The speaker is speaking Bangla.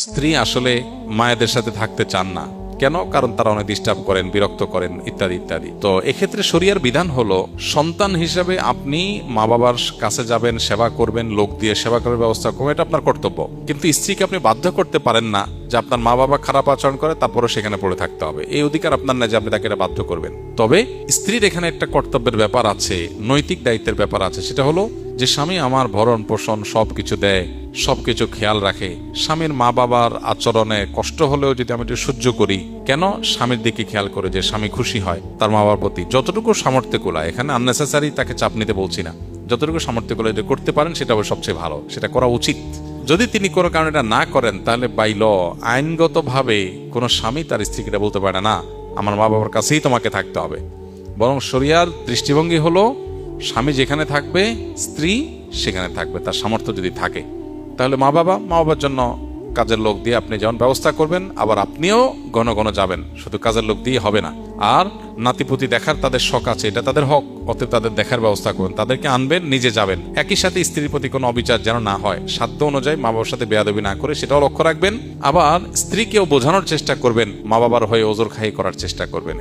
স্ত্রী আসলে মায়েদের সাথে থাকতে চান না। কেন? কারণ তারা অনেক ডিস্টার্ব করেন, বিরক্ত করেন, ইত্যাদি ইত্যাদি। তো এক্ষেত্রে শরিয়ার বিধান হলো, সন্তান হিসেবে আপনি মা বাবার কাছে যাবেন, সেবা করবেন, লোক দিয়ে সেবা করার ব্যবস্থা করবেন, এটা আপনার কর্তব্য। কিন্তু স্ত্রীকে আপনি বাধ্য করতে পারেন না যে আপনার মা বাবা খারাপ আচরণ করে তারপরে সেখানে পড়ে থাকতে হবে। এই অধিকার আপনার না যে আপনি তাকে এটা বাধ্য করবেন। তবে স্ত্রীর এখানে একটা কর্তব্যের ব্যাপার আছে, নৈতিক দায়িত্বের ব্যাপার আছে। সেটা হলো যে স্বামী আমার ভরণ পোষণ সবকিছু দেয়, সবকিছু খেয়াল রাখে। স্বামীর মা বাবার আচরণে কষ্ট হলেও যদি আমি একটু সহ্য করি, কেন? স্বামীর দিকে খেয়াল করে যে স্বামী খুশি হয় তার মা বাবার প্রতি, যতটুকু সামর্থ্য কুলায়। এখানে আননেসেসারি তাকে চাপ নিতে বলছি না, যতটুকু সামর্থ্য কুলায় যদি করতে পারেন সেটা হবে সবচেয়ে ভালো, সেটা করা উচিত। যদি তিনি কোনো কারণে এটা না করেন, তাহলে বাই ল, আইনগতভাবে কোনো স্বামী তার স্ত্রীকে এটা বলতে পারে না আমার মা বাবার কাছেই তোমাকে থাকতে হবে। বরং শরিয়ার দৃষ্টিভঙ্গি হলো, স্বামী যেখানে থাকবে স্ত্রী সেখানে থাকবে, তার সামর্থ্য যদি থাকে। তাহলে মা বাবার জন্য কাজের লোক দিয়ে আপনি যেমন ব্যবস্থা করবেন, আবার আপনিও ঘন ঘন যাবেন, শুধু কাজের লোক দিয়ে হবে না। আর নাতিপুতি দেখার তাদের শখ আছে, এটা তাদের হক, অতএব তাদের দেখার ব্যবস্থা করবেন, তাদেরকে আনবেন, নিজে যাবেন। একই সাথে স্ত্রীর প্রতি কোনো অবিচার যেন না হয়, সাধ্য অনুযায়ী মা বাবার সাথে বেয়াদবি না করে সেটাও লক্ষ্য রাখবেন। আবার স্ত্রীকেও বোঝানোর চেষ্টা করবেন, মা বাবার হয়ে ওজর খাই করার চেষ্টা করবেন।